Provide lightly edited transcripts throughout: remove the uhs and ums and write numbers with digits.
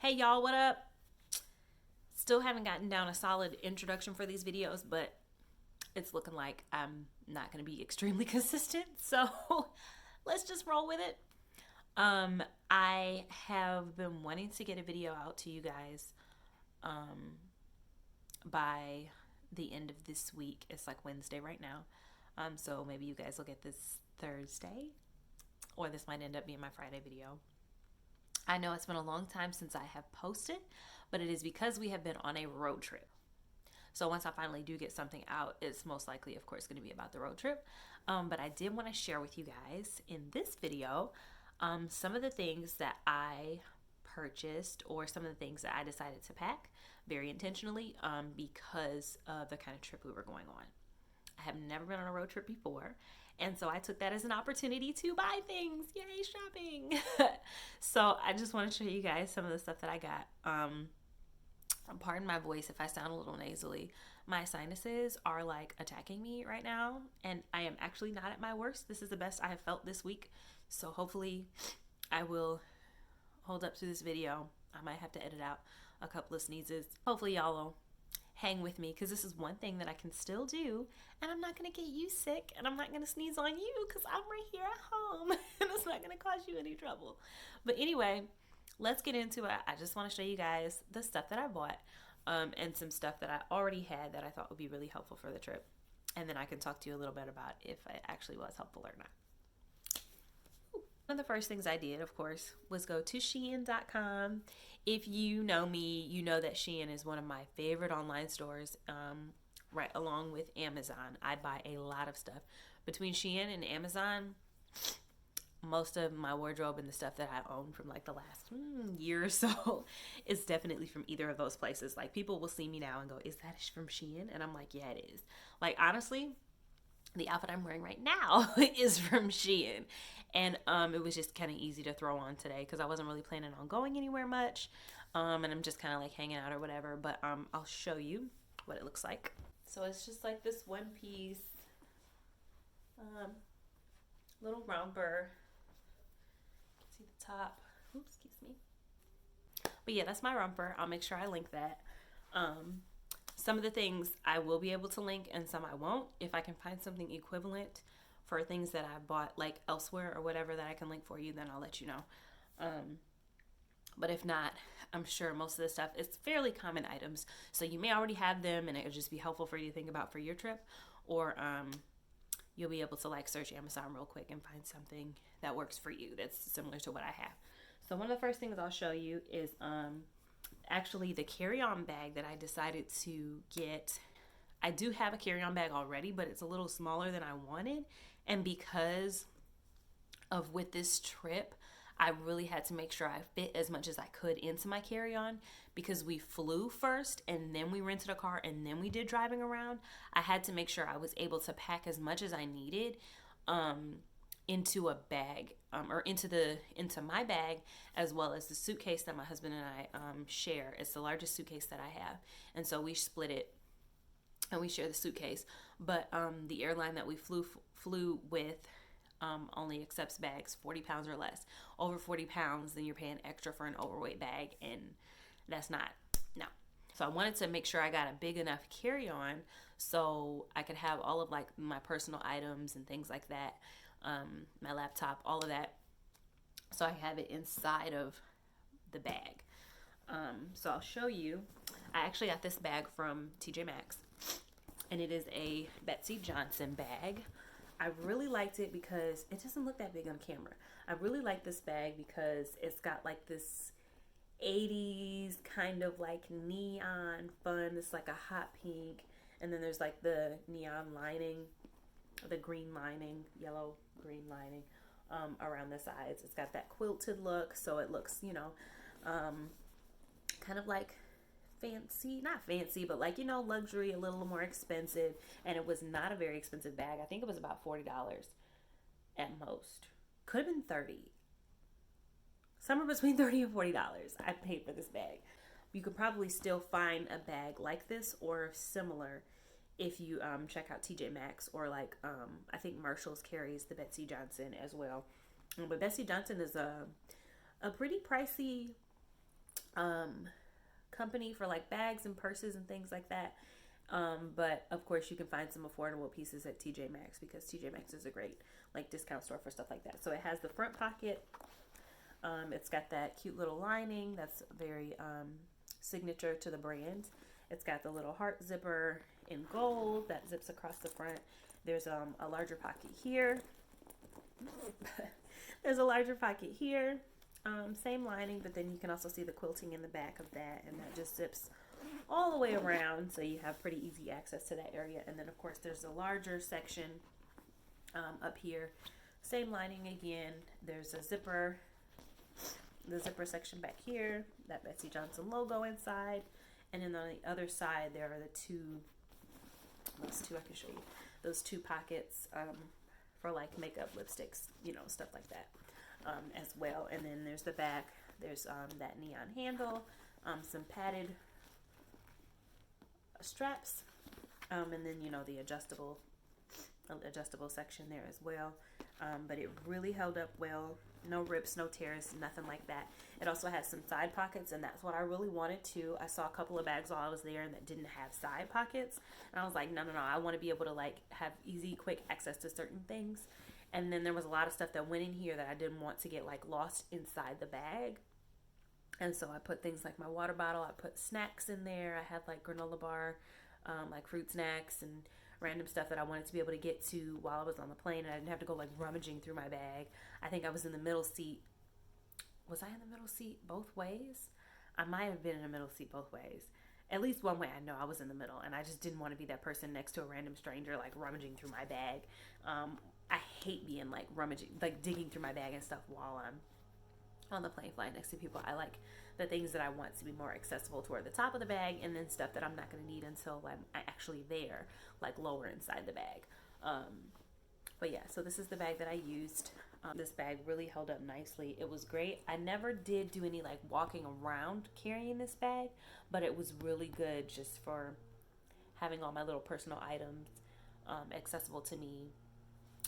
Hey y'all, what up? Still haven't gotten down a solid introduction for these videos, but it's looking like I'm not going to be extremely consistent. So let's just roll with it. I have been wanting to get a video out to you guys by the end of this week. It's like Wednesday right now. So maybe you guys will get this Thursday, or this might end up being my Friday video. I know it's been a long time since I have posted, but it is because we have been on a road trip. So once I finally do get something out, it's most likely, of course, going to be about the road trip. But I did want to share with you guys in this video some of the things that I purchased, or some of the things that I decided to pack very intentionally because of the kind of trip we were going on. I have never been on a road trip before, and so I took that as an opportunity to buy things. Yay, shopping! So I just want to show you guys some of the stuff that I got. Pardon my voice if I sound a little nasally. My sinuses are like attacking me right now, and I am actually not at my worst. This is the best I have felt this week, so hopefully I will hold up to this video. I might have to edit out a couple of sneezes. Hopefully y'all will hang with me, because this is one thing that I can still do, and I'm not going to get you sick, and I'm not going to sneeze on you because I'm right here at home and it's not going to cause you any trouble. But anyway, let's get into it. I just want to show you guys the stuff that I bought and some stuff that I already had that I thought would be really helpful for the trip, and then I can talk to you a little bit about if it actually was helpful or not. One of the first things I did, of course, was go to Shein.com. If you know me, you know that Shein is one of my favorite online stores, right along with Amazon. I buy a lot of stuff. Between Shein and Amazon, most of my wardrobe and the stuff that I own from like the last year or so is definitely from either of those places. Like, people will see me now and go, "Is that from Shein?" And I'm like, "Yeah, it is." Like, honestly, the outfit I'm wearing right now is from Shein. And it was just kind of easy to throw on today because I wasn't really planning on going anywhere much. And I'm just kind of like hanging out or whatever. But I'll show you what it looks like. So it's just like this one piece little romper. See the top. Oops, excuse me. But yeah, that's my romper. I'll make sure I link that. Some of the things I will be able to link and some I won't. If I can find something equivalent for things that I bought like elsewhere or whatever that I can link for you, then I'll let you know. But if not, I'm sure most of the stuff is fairly common items. So you may already have them and it would just be helpful for you to think about for your trip. Or you'll be able to like search Amazon real quick and find something that works for you that's similar to what I have. So one of the first things I'll show you is actually the carry-on bag that I decided to get. I do have a carry-on bag already, but it's a little smaller than I wanted. And because of with this trip, I really had to make sure I fit as much as I could into my carry-on, because we flew first and then we rented a car and then we did driving around. I had to make sure I was able to pack as much as I needed into a bag, or into my bag, as well as the suitcase that my husband and I share. It's the largest suitcase that I have, and so we split it and we share the suitcase. But the airline that we flew with only accepts bags 40 pounds or less. Over 40 pounds, then you're paying extra for an overweight bag, and that's not, no. So I wanted to make sure I got a big enough carry-on so I could have all of like my personal items and things like that, my laptop, all of that, so I have it inside of the bag. So I'll show you. I actually got this bag from TJ Maxx, and it is a Betsy Johnson bag. I really liked it because it doesn't look that big on camera. I really like this bag because it's got like this 80s kind of like neon fun. It's like a hot pink, and then there's like the neon lining, the green lining, yellow green lining around the sides. It's got that quilted look, so it looks, kind of like fancy, not fancy, but like, luxury, a little more expensive. And it was not a very expensive bag. I think it was about $40 at most. Could have been 30. Somewhere between $30 and $40 I paid for this bag. You could probably still find a bag like this or similar if you check out TJ Maxx, or like I think Marshall's carries the Betsy Johnson as well. But Betsy Johnson is a pretty pricey company for like bags and purses and things like that. But of course you can find some affordable pieces at TJ Maxx, because TJ Maxx is a great like discount store for stuff like that. So it has the front pocket. It's got that cute little lining that's very signature to the brand. It's got the little heart zipper in gold that zips across the front. There's a larger pocket here. There's a larger pocket here. Same lining, but then you can also see the quilting in the back of that, and that just zips all the way around, so you have pretty easy access to that area. And then of course there's a larger section up here. Same lining again. There's a zipper, the zipper section back here, that Betsy Johnson logo inside. And then on the other side there are those two I can show you. Those two pockets for like makeup, lipsticks, stuff like that as well. And then there's the back. There's that neon handle, some padded straps, and then the adjustable section there as well. But it really held up well. No rips, no tears, nothing like that. It also has some side pockets, and that's what I really wanted too. I saw a couple of bags while I was there that didn't have side pockets, and I was like, no, I want to be able to like have easy, quick access to certain things. And then there was a lot of stuff that went in here that I didn't want to get like lost inside the bag. And so I put things like my water bottle. I put snacks in there. I had like granola bar, like fruit snacks and random stuff that I wanted to be able to get to while I was on the plane, and I didn't have to go like rummaging through my bag. I think I was in the middle seat. Was I in the middle seat both ways? I might have been in the middle seat both ways. At least one way I know I was in the middle, and I just didn't want to be that person next to a random stranger like rummaging through my bag. I hate being like rummaging, like digging through my bag and stuff while I'm on the plane flying next to people. I like the things that I want to be more accessible toward the top of the bag, and then stuff that I'm not going to need until I'm actually there, like lower inside the bag. But yeah, so this is the bag that I used. This bag really held up nicely. It was great. I never did do any like walking around carrying this bag, but it was really good just for having all my little personal items accessible to me.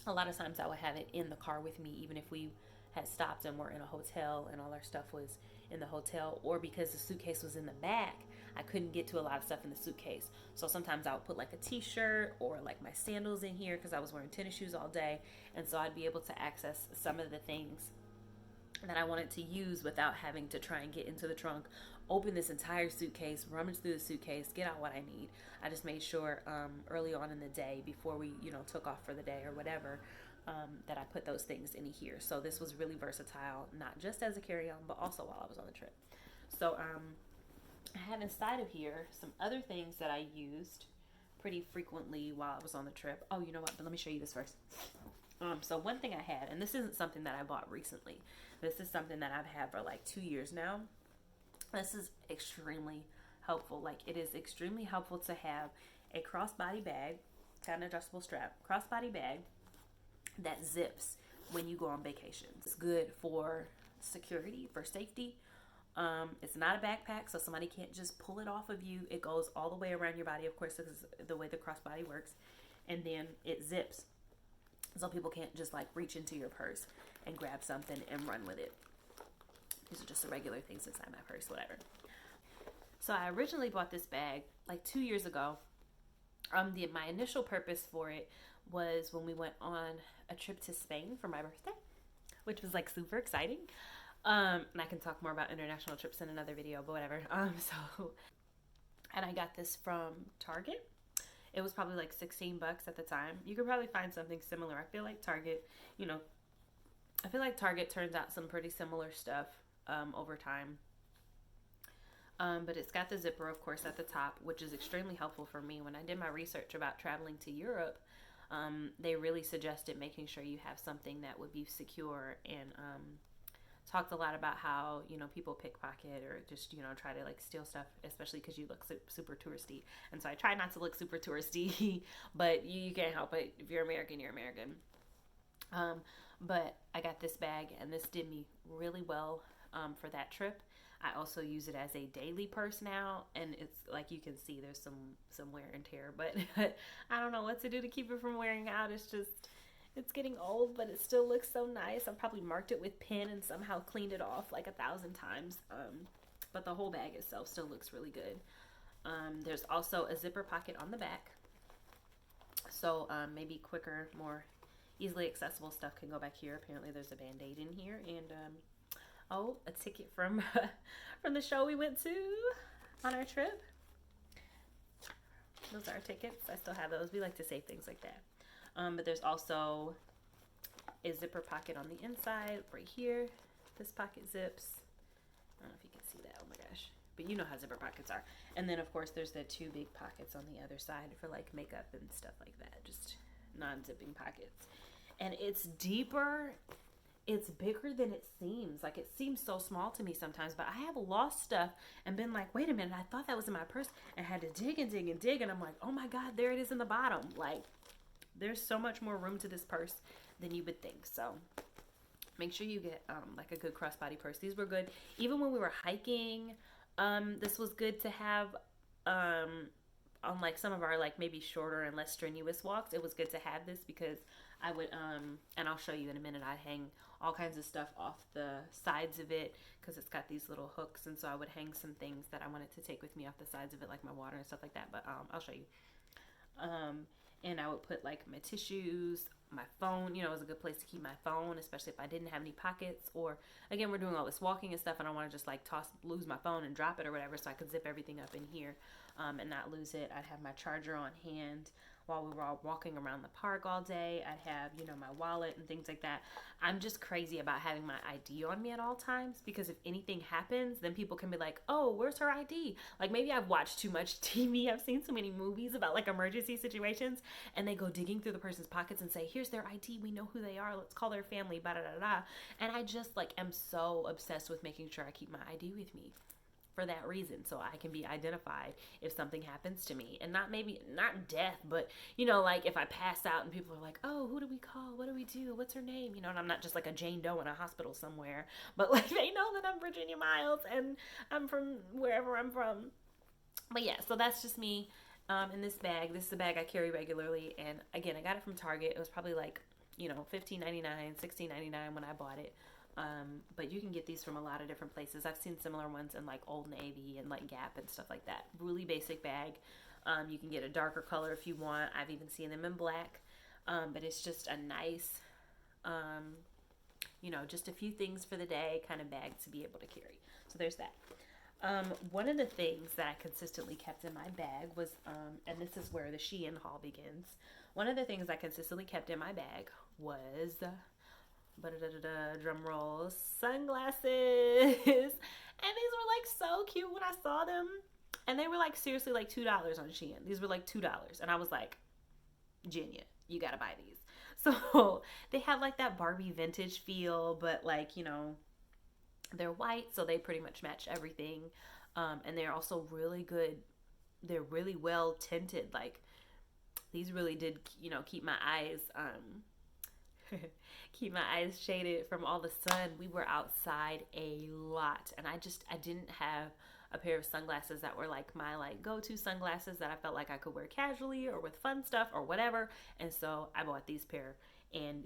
A lot of times I would have it in the car with me, even if we had stopped and were in a hotel and all our stuff was in the hotel, or because the suitcase was in the back, I couldn't get to a lot of stuff in the suitcase. So sometimes I would put like a t-shirt or like my sandals in here because I was wearing tennis shoes all day, and so I'd be able to access some of the things that I wanted to use without having to try and get into the trunk, open this entire suitcase, rummage through the suitcase, get out what I need. I just made sure early on in the day, before we took off for the day or whatever, that I put those things in here. So this was really versatile, not just as a carry-on, but also while I was on the trip. So I have inside of here some other things that I used pretty frequently while I was on the trip. Oh, you know what? But let me show you this first. So one thing I had, and this isn't something that I bought recently. This is something that I've had for like 2 years now. This is extremely helpful. Like, it is extremely helpful to have a crossbody bag, got an adjustable strap, crossbody bag that zips when you go on vacation. It's good for security, for safety. It's not a backpack, so somebody can't just pull it off of you. It goes all the way around your body. Of course, this is the way the crossbody works. And then it zips, so people can't just like reach into your purse and grab something and run with it. These are just the regular things inside my purse, whatever. So I originally bought this bag like 2 years ago. My initial purpose for it was when we went on a trip to Spain for my birthday, which was like super exciting. And I can talk more about international trips in another video, but whatever. And I got this from Target. It was probably like $16 at the time. You could probably find something similar. I feel like Target turns out some pretty similar stuff over time. But it's got the zipper, of course, at the top, which is extremely helpful for me. When I did my research about traveling to Europe, they really suggested making sure you have something that would be secure, and talked a lot about how, people pickpocket or just, try to like steal stuff, especially because you look super touristy. And so I try not to look super touristy, but you can't help it. If you're American, you're American. But I got this bag, and this did me really well for that trip. I also use it as a daily purse now, and it's like you can see there's some wear and tear, but I don't know what to do to keep it from wearing out. It's getting old, but it still looks so nice. I've probably marked it with pen and somehow cleaned it off like 1,000 times. but the whole bag itself still looks really good. There's also a zipper pocket on the back. So maybe quicker, more easily accessible stuff can go back here. Apparently there's a Band-Aid in here. And a ticket from from the show we went to on our trip. Those are our tickets. I still have those. We like to save things like that. But there's also a zipper pocket on the inside right here. This pocket zips. I don't know if you can see that. Oh my gosh. But you know how zipper pockets are. And then, of course, there's the two big pockets on the other side for like makeup and stuff like that. Just non-zipping pockets. And it's deeper. It's bigger than it seems. Like, it seems so small to me sometimes. But I have lost stuff and been like, wait a minute, I thought that was in my purse. And had to dig and dig and dig. And I'm like, oh my God, there it is in the bottom. Like, there's so much more room to this purse than you would think. So make sure you get like a good crossbody purse. These were good. Even when we were hiking, this was good to have on like some of our like maybe shorter and less strenuous walks. It was good to have this because I would and I'll show you in a minute, I hang all kinds of stuff off the sides of it because it's got these little hooks, and so I would hang some things that I wanted to take with me off the sides of it, like my water and stuff like that. But I'll show you. And I would put like my tissues, my phone. You know, it was a good place to keep my phone, especially if I didn't have any pockets, or again, we're doing all this walking and stuff and I want to just like lose my phone and drop it or whatever, so I could zip everything up in here and not lose it. I'd have my charger on hand while we were all walking around the park all day. I'd have, you know, my wallet and things like that. I'm just crazy about having my ID on me at all times, because if anything happens, then people can be like, oh, where's her ID? Like, maybe I've watched too much TV. I've seen so many movies about like emergency situations, and they go digging through the person's pockets and say, here's their ID. We know who they are. Let's call their family, da da da da. And I just like am so obsessed with making sure I keep my ID with me for that reason, so I can be identified if something happens to me. And not death, but, you know, like if I pass out and people are like, oh, who do we call? What do we do? What's her name? You know, and I'm not just like a Jane Doe in a hospital somewhere, but like they know that I'm Virginia Miles and I'm from wherever I'm from. But yeah, so that's just me in this bag. This is a bag I carry regularly, and again, I got it from Target. It was probably like, you know, $15.99, $16.99 when I bought it. But you can get these from a lot of different places. I've seen similar ones in like Old Navy and like Gap and stuff like that. Really basic bag. You can get a darker color if you want. I've even seen them in black. But it's just a nice, you know, just a few things for the day kind of bag to be able to carry. So there's that. One of the things that I consistently kept in my bag was, and this is where the Shein haul begins. One of the things I consistently kept in my bag was drum roll, sunglasses. And these were like so cute when I saw them, and they were like seriously like $2 on Shein. These were like $2, and I was like, Genia, you gotta buy these. So they have like that Barbie vintage feel, but like, you know, they're white, so they pretty much match everything. And they're also really good. They're really well tinted. Like, these really did, you know, keep my eyes shaded from all the sun. We were outside a lot, and I didn't have a pair of sunglasses that were like my like go-to sunglasses that I felt like I could wear casually or with fun stuff or whatever. And so I bought these pair, and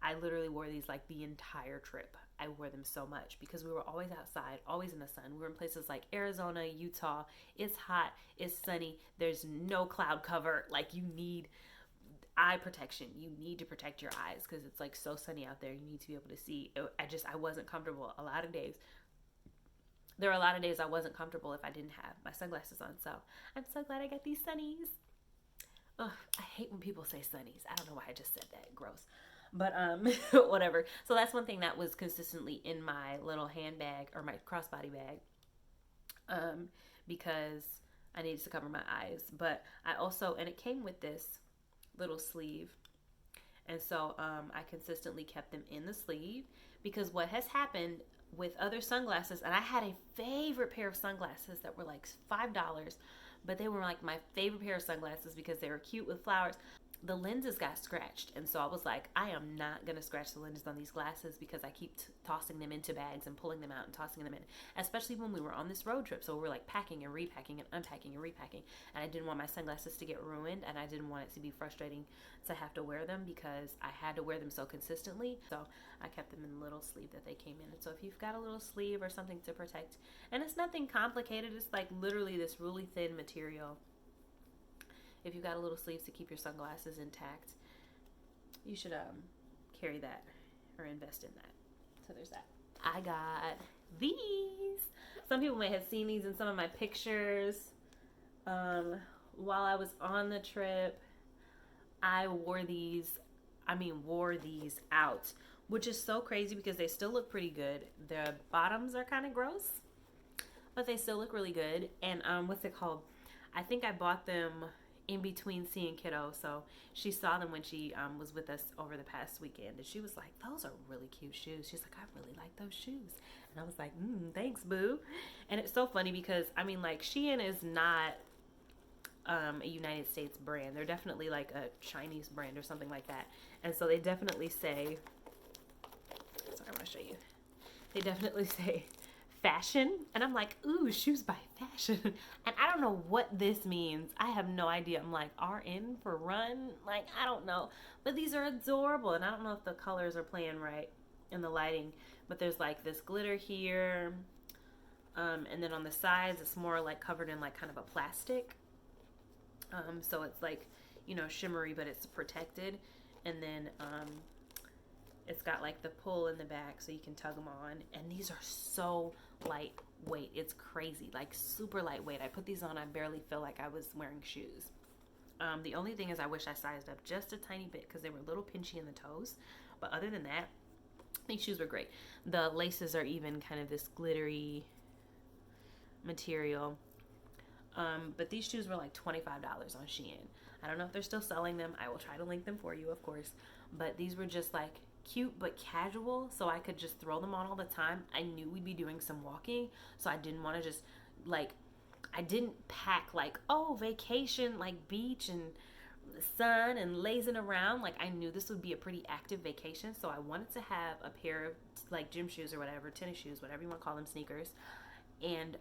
I literally wore these like the entire trip. I wore them so much because we were always outside, always in the sun. We were in places like Arizona, Utah. It's hot, it's sunny, there's no cloud cover. Like, you need eye protection. You need to protect your eyes because it's like so sunny out there. You need to be able to see. I wasn't comfortable a lot of days. There were a lot of days I wasn't comfortable if I didn't have my sunglasses on. So I'm so glad I got these sunnies. Ugh, I hate when people say sunnies. I don't know why I just said that. Gross. But whatever. So that's one thing that was consistently in my little handbag or my crossbody bag, because I needed to cover my eyes. But I also, and it came with this little sleeve, and so I consistently kept them in the sleeve, because what has happened with other sunglasses, and I had a favorite pair of sunglasses that were like $5, but they were like my favorite pair of sunglasses because they were cute with flowers. the lenses got scratched. And so I was like, I am not going to scratch the lenses on these glasses because I keep tossing them into bags and pulling them out and tossing them in, especially when we were on this road trip. So we're like packing and repacking and unpacking and repacking. And I didn't want my sunglasses to get ruined, and I didn't want it to be frustrating to have to wear them because I had to wear them so consistently. So I kept them in the little sleeve that they came in. And so if you've got a little sleeve or something to protect, and it's nothing complicated, it's like literally this really thin material. If you've got a little sleeve to keep your sunglasses intact, you should carry that or invest in that. So there's that. I got these. Some people may have seen these in some of my pictures. While I was on the trip, I wore these out, which is so crazy because they still look pretty good. The bottoms are kind of gross, but they still look really good. And what's it called? I think I bought them in between seeing kiddo, so she saw them when she was with us over the past weekend, and she was like, those are really cute shoes. She's like, I really like those shoes. And I was like, thanks, boo. And it's so funny because I mean, like, Shein is not a United States brand. They're definitely like a Chinese brand or something like that. And so they definitely say, sorry, I'm gonna show you, they definitely say fashion, and I'm like, ooh, shoes by fashion. And I don't know what this means. I have no idea. I'm like, RN for run? Like, I don't know. But these are adorable, and I don't know if the colors are playing right in the lighting, but there's like this glitter here, and then on the sides it's more like covered in like kind of a plastic, so it's like, you know, shimmery, but it's protected. And then it's got like the pull in the back so you can tug them on. And these are so lightweight. It's crazy, like super lightweight. I put these on, I barely feel like I was wearing shoes. The only thing is I wish I sized up just a tiny bit because they were a little pinchy in the toes. But other than that, these shoes were great. The laces are even kind of this glittery material. But these shoes were like $25 on Shein. I don't know if they're still selling them. I will try to link them for you, of course. But these were just like cute but casual, so I could just throw them on all the time. I knew we'd be doing some walking, so I didn't want to just like, I didn't pack like, oh, vacation, like beach and sun and lazing around. Like, I knew this would be a pretty active vacation, so I wanted to have a pair of like gym shoes or whatever, tennis shoes, whatever you want to call them, sneakers, and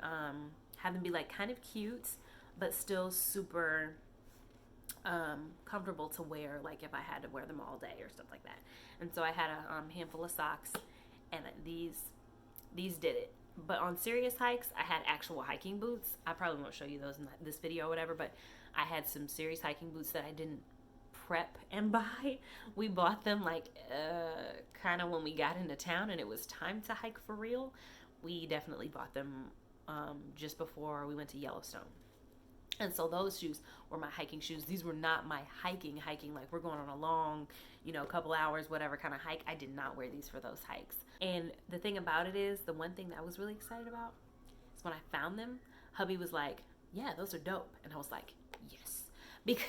have them be like kind of cute but still super comfortable to wear, like if I had to wear them all day or stuff like that. And so I had a handful of socks, and these did it. But on serious hikes, I had actual hiking boots. I probably won't show you those in this video or whatever, but I had some serious hiking boots that I didn't prep and buy. We bought them like kind of when we got into town and it was time to hike for real. We definitely bought them just before we went to Yellowstone. And so those shoes were my hiking shoes. These were not my hiking, like we're going on a long, you know, couple hours, whatever kind of hike. I did not wear these for those hikes. And the thing about it is, the one thing that I was really excited about is when I found them, hubby was like, yeah, those are dope. And I was like, yes. Because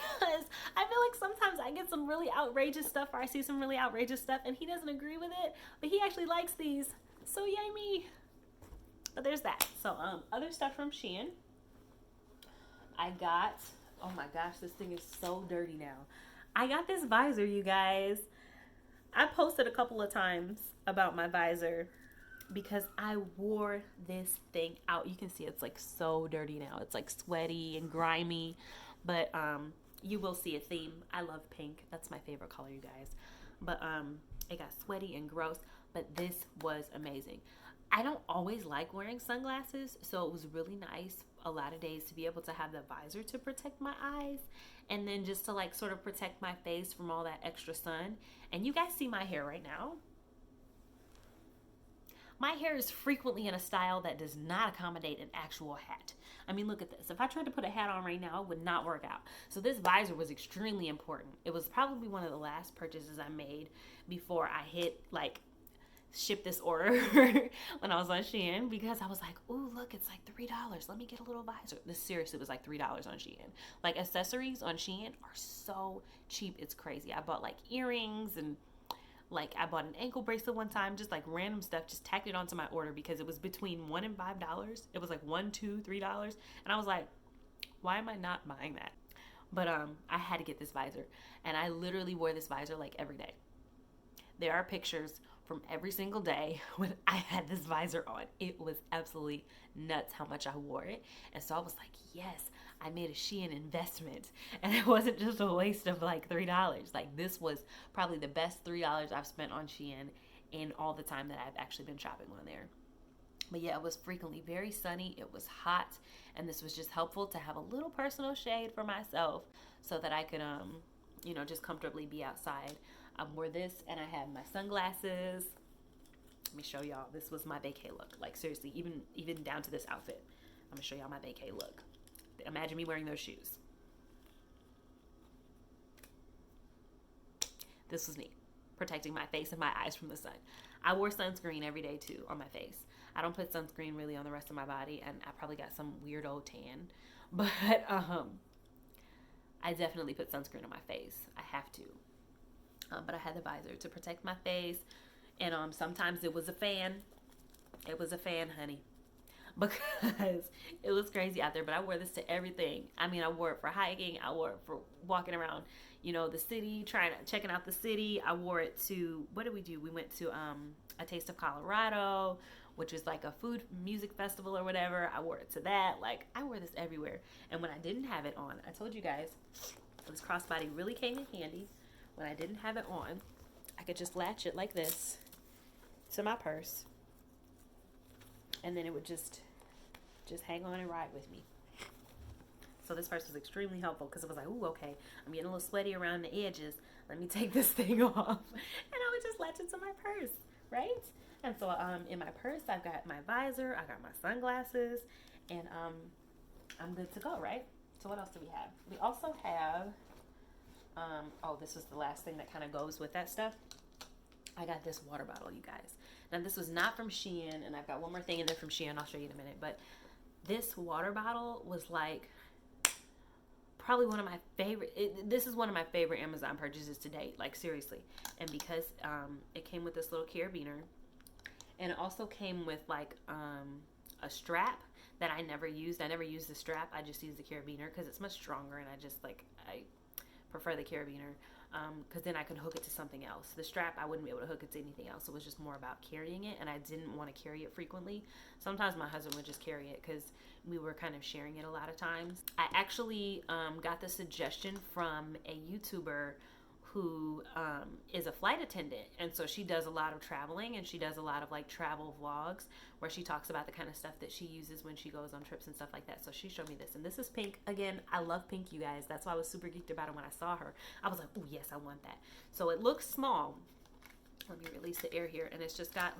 I feel like sometimes I get some really outrageous stuff, or I see some really outrageous stuff and he doesn't agree with it, but he actually likes these. So yay me. But there's that. So other stuff from Shein. I got, oh my gosh, this thing is so dirty now. I got this visor, you guys. I posted a couple of times about my visor because I wore this thing out. You can see it's like so dirty now. It's like sweaty and grimy, but you will see a theme. I love pink. That's my favorite color, you guys. But it got sweaty and gross, but this was amazing. I don't always like wearing sunglasses, so it was really nice a lot of days to be able to have the visor to protect my eyes, and then just to like sort of protect my face from all that extra sun. And you guys see my hair right now. My hair is frequently in a style that does not accommodate an actual hat. I mean, look at this. If I tried to put a hat on right now, it would not work out. So this visor was extremely important. It was probably one of the last purchases I made before I hit like ship this order when I was on Shein, because I was like, ooh, look, it's like $3. Let me get a little visor. This seriously was like $3 on Shein. Like, accessories on Shein are so cheap. It's crazy. I bought like earrings, and like I bought an ankle bracelet one time, just like random stuff, just tacked it onto my order because it was between $1 and $5. It was like $1, $2, $3. And I was like, why am I not buying that? But I had to get this visor, and I literally wore this visor like every day. There are pictures from every single day when I had this visor on. It was absolutely nuts how much I wore it. And so I was like, yes, I made a Shein investment. And it wasn't just a waste of like $3. Like, this was probably the best $3 I've spent on Shein in all the time that I've actually been shopping on there. But yeah, it was frequently very sunny. It was hot. And this was just helpful to have a little personal shade for myself so that I could, just comfortably be outside. I wore this, and I had my sunglasses. Let me show y'all. This was my vacay look. Like, seriously, even down to this outfit. I'm gonna show y'all my vacay look. Imagine me wearing those shoes. This was me, protecting my face and my eyes from the sun. I wore sunscreen every day too on my face. I don't put sunscreen really on the rest of my body, and I probably got some weird old tan, but I definitely put sunscreen on my face. I have to. But I had the visor to protect my face, and sometimes it was a fan. It was a fan, honey, because it was crazy out there. But I wore this to everything. I mean, I wore it for hiking. I wore it for walking around, the city, checking out the city. I wore it to, what did we do? We went to a Taste of Colorado, which is like a food music festival or whatever. I wore it to that. Like, I wore this everywhere. And when I didn't have it on, I told you guys, this crossbody really came in handy. When I didn't have it on, I could just latch it like this to my purse, and then it would just hang on and ride with me. So this purse was extremely helpful because it was like, ooh, okay, I'm getting a little sweaty around the edges. Let me take this thing off, and I would just latch it to my purse, right? And so in my purse, I've got my visor, I got my sunglasses, and I'm good to go, right? So what else do we have? We also have. This is the last thing that kind of goes with that stuff. I got this water bottle, you guys. Now, this was not from Shein, and I've got one more thing in there from Shein. I'll show you in a minute. But this water bottle was like probably one of my favorite. This is one of my favorite Amazon purchases to date. Like, seriously. And because it came with this little carabiner, and it also came with like a strap that I never used. I never used the strap. I just used the carabiner because it's much stronger, and I prefer the carabiner because then I could hook it to something else. The strap, I wouldn't be able to hook it to anything else. It was just more about carrying it, and I didn't want to carry it frequently. Sometimes my husband would just carry it because we were kind of sharing it a lot of times. I actually got the suggestion from a YouTuber who is a flight attendant, and so she does a lot of traveling, and she does a lot of like travel vlogs where she talks about the kind of stuff that she uses when she goes on trips and stuff like that. So she showed me this, and this is pink. Again, I love pink, you guys. That's why I was super geeked about it when I saw her. I was like, oh yes, I want that. So it looks small. Let me release the air here, and it's just got,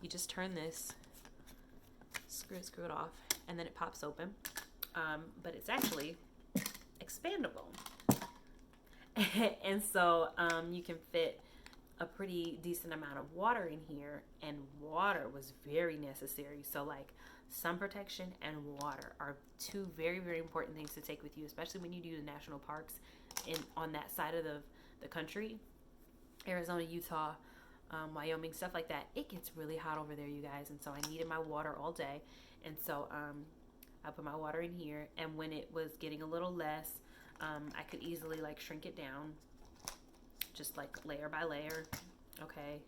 you just turn this, screw it off, and then it pops open. But it's actually expandable. And so you can fit a pretty decent amount of water in here, and water was very necessary. So like sun protection and water are two very, very important things to take with you, especially when you do the national parks on that side of the country, Arizona, Utah, Wyoming, stuff like that. It gets really hot over there, you guys, and so I needed my water all day. And so I put my water in here, and when it was getting a little less, I could easily like shrink it down, just like layer by layer. Okay,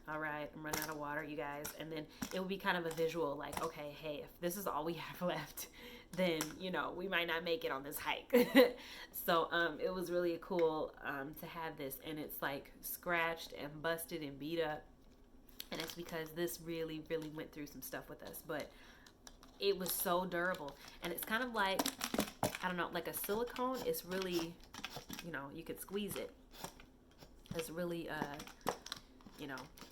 all right, I'm running out of water, you guys. And then it would be kind of a visual, like, okay, hey, if this is all we have left, then we might not make it on this hike. So it was really cool to have this, and it's like scratched and busted and beat up, and it's because this really, really went through some stuff with us, but it was so durable. And it's kind of like, I don't know, like a silicone. It's really, you could squeeze it. It's really,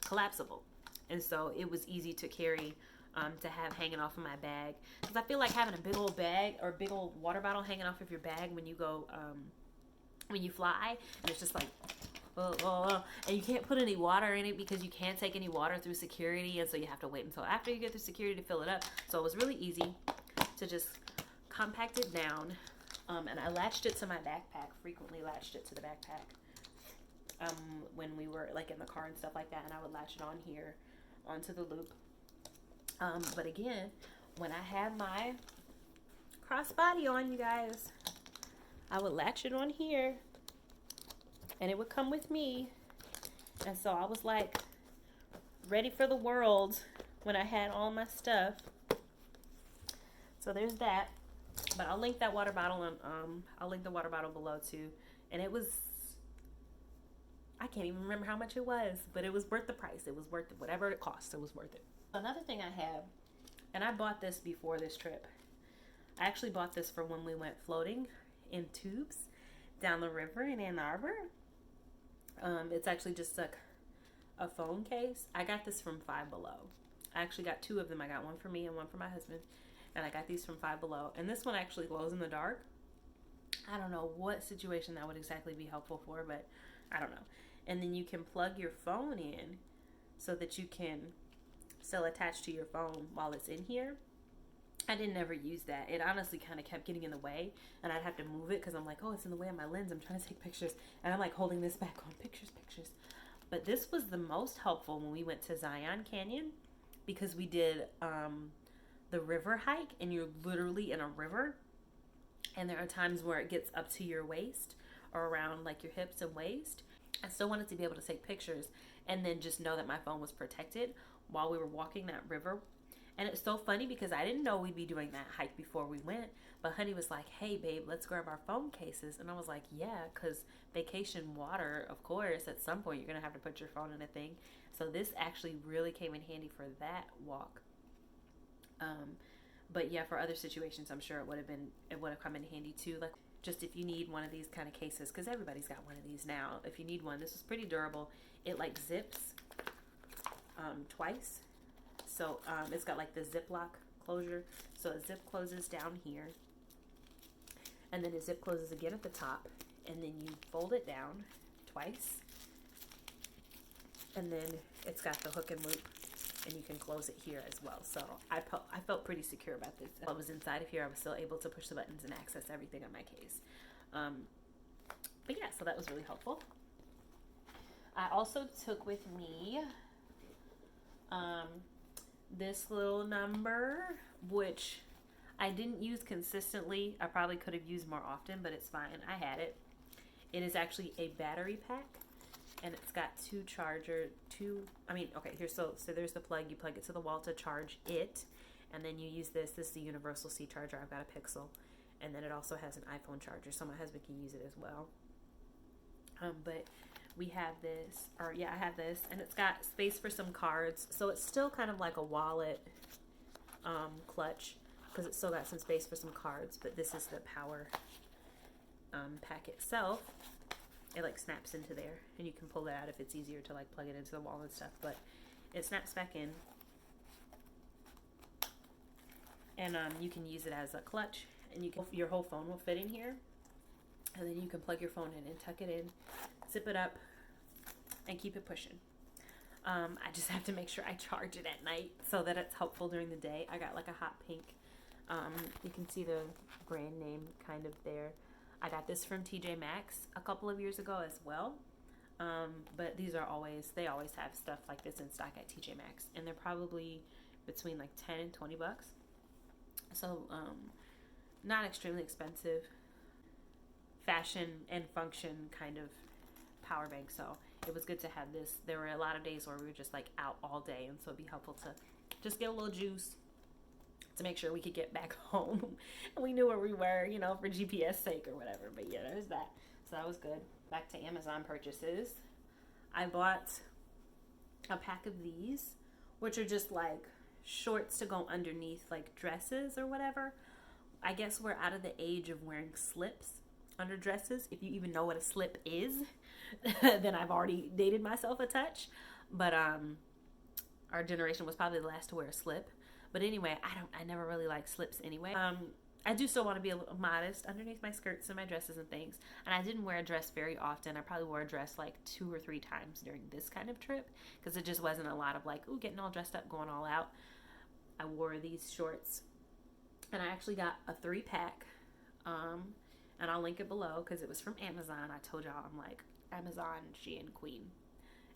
collapsible. And so it was easy to carry, to have hanging off of my bag. Because I feel like having a big old bag or a big old water bottle hanging off of your bag when you go, when you fly, and it's just like, and you can't put any water in it because you can't take any water through security, and so you have to wait until after you get through security to fill it up. So it was really easy to just compact it down, and I latched it to my backpack, frequently latched it to the backpack when we were like in the car and stuff like that, and I would latch it on here onto the loop. But again, when I had my crossbody on, you guys, I would latch it on here and it would come with me. And so I was like ready for the world when I had all my stuff. So there's that. But I'll link that water bottle, and I'll link the water bottle below too. And it was, I can't even remember how much it was, but it was worth the price. It was worth it. Whatever it cost, it was worth it. Another thing I have, and I bought this before this trip. I actually bought this for when we went floating in tubes down the river in Ann Arbor. It's actually just like a phone case. I got this from Five Below. I actually got two of them. I got one for me and one for my husband. And I got these from Five Below. And this one actually glows in the dark. I don't know what situation that would exactly be helpful for, but I don't know. And then you can plug your phone in so that you can still attach to your phone while it's in here. I didn't ever use that. It honestly kind of kept getting in the way, and I'd have to move it because I'm like, oh, it's in the way of my lens. I'm trying to take pictures, and I'm like holding this back on pictures. But this was the most helpful when we went to Zion Canyon, because we did the river hike, and you're literally in a river, and there are times where it gets up to your waist or around like your hips and waist. I still wanted to be able to take pictures and then just know that my phone was protected while we were walking that river. And it's so funny because I didn't know we'd be doing that hike before we went, but honey was like, hey babe, let's grab our phone cases. And I was like, yeah, because vacation water, of course, at some point you're gonna have to put your phone in a thing. So this actually really came in handy for that walk. But yeah, for other situations, I'm sure it would have come in handy too. Like just if you need one of these kind of cases, because everybody's got one of these now. If you need one, this is pretty durable. It like zips twice. So it's got like the Ziploc closure. So a zip closes down here, and then a zip closes again at the top, and then you fold it down twice, and then it's got the hook and loop, and you can close it here as well. So I felt pretty secure about this. While I was inside of here, I was still able to push the buttons and access everything on my case. But yeah, so that was really helpful. I also took with me this little number, which I didn't use consistently. I probably could have used more often, but it's fine. I had it. It is actually a battery pack, and it's got so there's the plug. You plug it to the wall to charge it, and then you use this. This is the universal C charger. I've got a Pixel, and then it also has an iPhone charger, so my husband can use it as well. But we have this, I have this, and it's got space for some cards, so it's still kind of like a wallet clutch, because it's still got some space for some cards. But this is the power pack itself. It like snaps into there, and you can pull it out if it's easier to like plug it into the wall and stuff, but it snaps back in, and you can use it as a clutch, and your whole phone will fit in here, and then you can plug your phone in and tuck it in, zip it up, and keep it pushing. I just have to make sure I charge it at night so that it's helpful during the day. I got like a hot pink. You can see the brand name kind of there. I got this from TJ Maxx a couple of years ago as well. But they always have stuff like this in stock at TJ Maxx, and they're probably between like 10 and 20 bucks. So, not extremely expensive. Fashion and function kind of power bank. So it was good to have this. There were a lot of days where we were just like out all day, and so it'd be helpful to just get a little juice to make sure we could get back home. And we knew where we were, for GPS sake or whatever. But yeah, there's that. So that was good. Back to Amazon purchases. I bought a pack of these, which are just like shorts to go underneath like dresses or whatever. I guess we're out of the age of wearing slips under dresses. If you even know what a slip is, then I've already dated myself a touch. But our generation was probably the last to wear a slip. But anyway, I never really liked slips anyway. I do still want to be a little modest underneath my skirts and my dresses and things. And I didn't wear a dress very often. I probably wore a dress like 2 or 3 times during this kind of trip, because it just wasn't a lot of like, ooh, getting all dressed up, going all out. I wore these shorts, and I actually got a 3-pack. And I'll link it below because it was from Amazon. I told y'all I'm like Amazon Shein queen.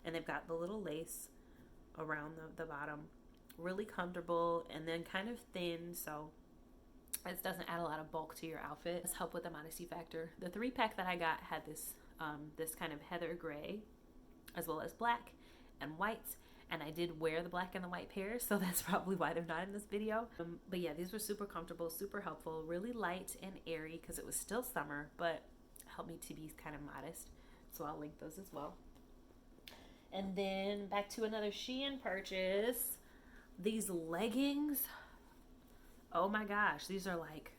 And they've got the little lace around the bottom. Really comfortable, and then kind of thin, so It doesn't add a lot of bulk to your outfit. It's help with the modesty factor. The 3-pack that I got had this this kind of heather gray, as well as black and whites. And I did wear the black and the white pairs, so that's probably why they're not in this video. But yeah, these were super comfortable, super helpful, really light and airy because it was still summer, but helped me to be kind of modest. So I'll link those as well. And then back to another Shein purchase. These leggings. Oh my gosh, these are like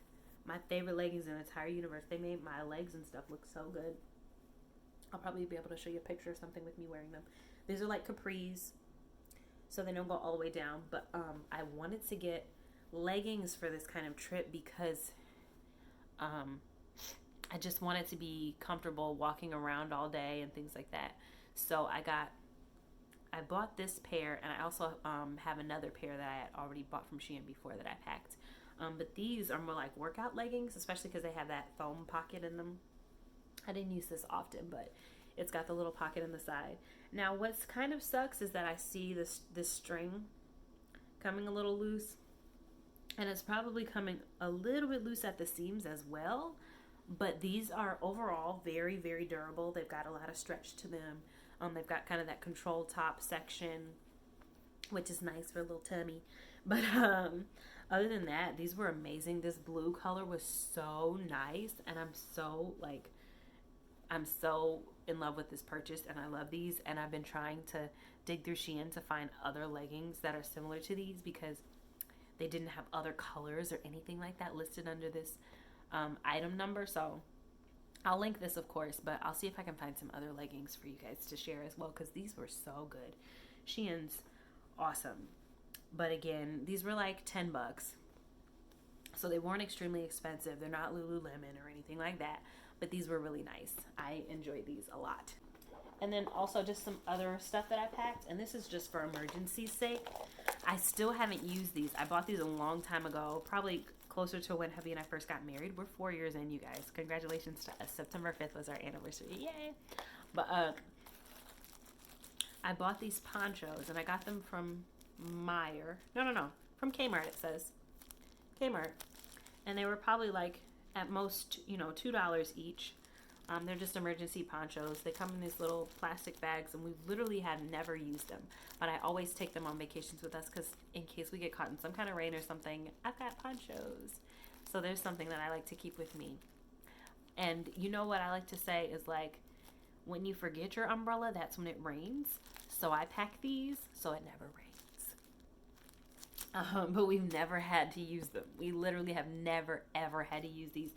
my favorite leggings in the entire universe. They made my legs and stuff look so good. I'll probably be able to show you a picture or something with me wearing them. These are like capris, so they don't go all the way down. But I wanted to get leggings for this kind of trip because I just wanted to be comfortable walking around all day and things like that. So I bought this pair, and I also have another pair that I had already bought from Shein before that I packed. But these are more like workout leggings, especially because they have that foam pocket in them. I didn't use this often, but it's got the little pocket in the side. Now, what's kind of sucks is that I see this string coming a little loose, and it's probably coming a little bit loose at the seams as well. But these are overall very, very durable. They've got a lot of stretch to them. They've got kind of that control top section, which is nice for a little tummy. But other than that, these were amazing. This blue color was so nice, and I'm so in love with this purchase, and I love these. And I've been trying to dig through Shein to find other leggings that are similar to these because they didn't have other colors or anything like that listed under this item number. So I'll link this, of course, but I'll see if I can find some other leggings for you guys to share as well, because these were so good. Shein's awesome. But again, these were like $10. So they weren't extremely expensive. They're not Lululemon or anything like that, but these were really nice. I enjoyed these a lot. And then also just some other stuff that I packed, and this is just for emergency's sake. I still haven't used these. I bought these a long time ago, probably closer to when hubby and I first got married. We're 4 years in, you guys. Congratulations to us. September 5th was our anniversary. Yay! But I bought these ponchos, and I got them from from Kmart, it says. Kmart. And they were probably like, at most, $2 each. They're just emergency ponchos. They come in these little plastic bags, and we literally have never used them. But I always take them on vacations with us because in case we get caught in some kind of rain or something, I've got ponchos. So there's something that I like to keep with me. And you know what I like to say is, like, when you forget your umbrella, that's when it rains. So I pack these so it never rains. But we've never had to use them. We literally have never, ever had to use these.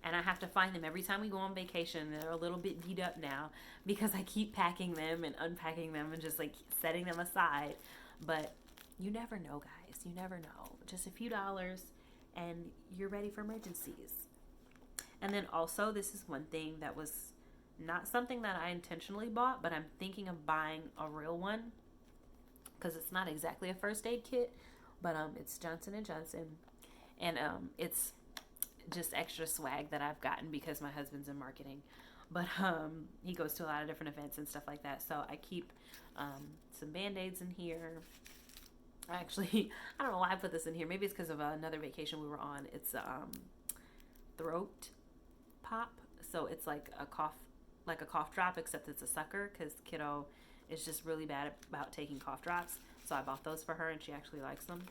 And I have to find them every time we go on vacation. They're a little bit beat up now because I keep packing them and unpacking them and just like setting them aside. But you never know, guys. You never know. Just a few dollars and you're ready for emergencies. And then also, this is one thing that was not something that I intentionally bought, but I'm thinking of buying a real one because it's not exactly a first aid kit, but it's Johnson & Johnson, and it's just extra swag that I've gotten because my husband's in marketing, but he goes to a lot of different events and stuff like that. So I keep some Band-Aids in here. Actually, I don't know why I put this in here. Maybe it's because of another vacation we were on. It's throat pop, so it's like a cough drop, except it's a sucker because kiddo is just really bad about taking cough drops. So I bought those for her, and she actually likes them.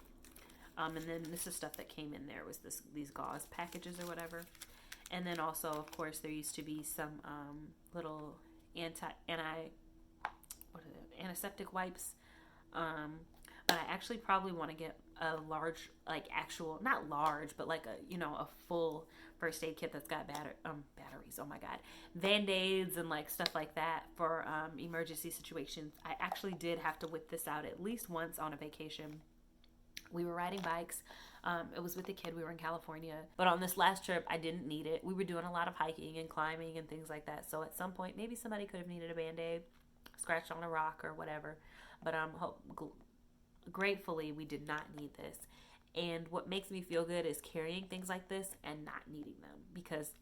And then this is stuff that came in there, was these gauze packages or whatever. And then also, of course, there used to be some little antiseptic wipes. But I actually probably want to get a large, like actual, not large, but like a full first aid kit that's got batteries. Oh my God, Band-Aids and like stuff like that for emergency situations. I actually did have to whip this out at least once on a vacation. We were riding bikes. It was with a kid. We were in California. But on this last trip, I didn't need it. We were doing a lot of hiking and climbing and things like that. So at some point, maybe somebody could have needed a Band-Aid, scratched on a rock or whatever. But gratefully, we did not need this. And what makes me feel good is carrying things like this and not needing them, because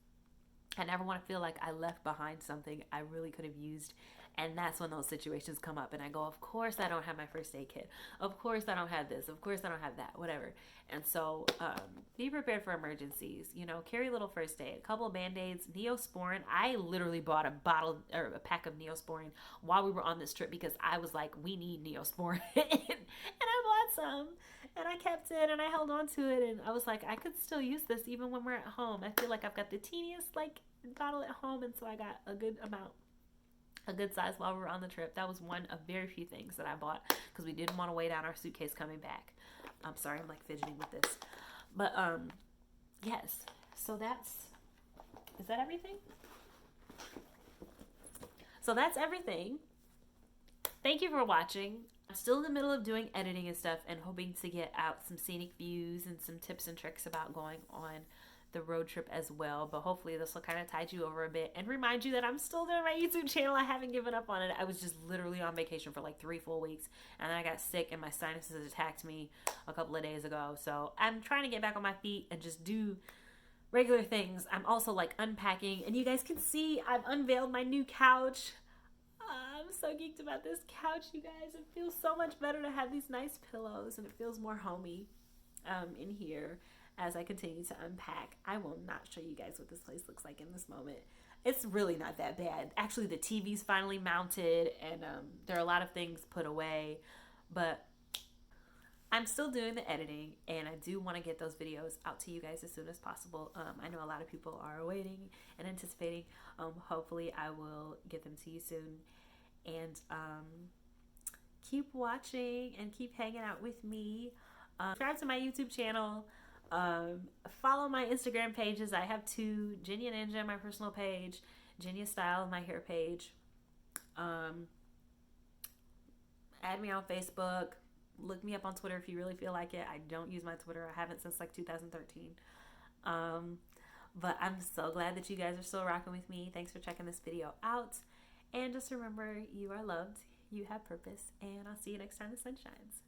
I never want to feel like I left behind something I really could have used And that's when those situations come up and I go, of course I don't have my first aid kit. Of course I don't have this. Of course I don't have that, whatever. And so be prepared for emergencies. You know, carry a little first aid, a couple of Band-Aids, Neosporin. I literally bought a bottle or a pack of Neosporin while we were on this trip because I was like, we need Neosporin. And I bought some and I kept it and I held on to it. And I was like, I could still use this even when we're at home. I feel like I've got the teeniest like bottle at home. And so I got a good amount, a good size while we were on the trip. That was one of very few things that I bought because we didn't want to weigh down our suitcase coming back. I'm sorry, I'm like fidgeting with this. But yes. So is that everything? So that's everything. Thank you for watching. I'm still in the middle of doing editing and stuff and hoping to get out some scenic views and some tips and tricks about going on the road trip as well, but hopefully this will kind of tide you over a bit and remind you that I'm still doing my YouTube channel. I haven't given up on it. I was just literally on vacation for like 3 full weeks and then I got sick and my sinuses attacked me a couple of days ago. So I'm trying to get back on my feet and just do regular things. I'm also like unpacking and you guys can see I've unveiled my new couch. I'm so geeked about this couch, you guys. It feels so much better to have these nice pillows and it feels more homey in here. As I continue to unpack, I will not show you guys what this place looks like in this moment. It's really not that bad. Actually, the TV's finally mounted and there are a lot of things put away, but I'm still doing the editing and I do want to get those videos out to you guys as soon as possible. I know a lot of people are waiting and anticipating. Hopefully I will get them to you soon. And keep watching and keep hanging out with me. Subscribe to my YouTube channel. Follow my Instagram pages. I have 2, Jenya Ninja, my personal page, Jenya Style, my hair page. Add me on Facebook. Look me up on Twitter if you really feel like it. I don't use my Twitter. I haven't since like 2013. But I'm so glad that you guys are still rocking with me. Thanks for checking this video out. And just remember, you are loved, you have purpose, and I'll see you next time the sun shines.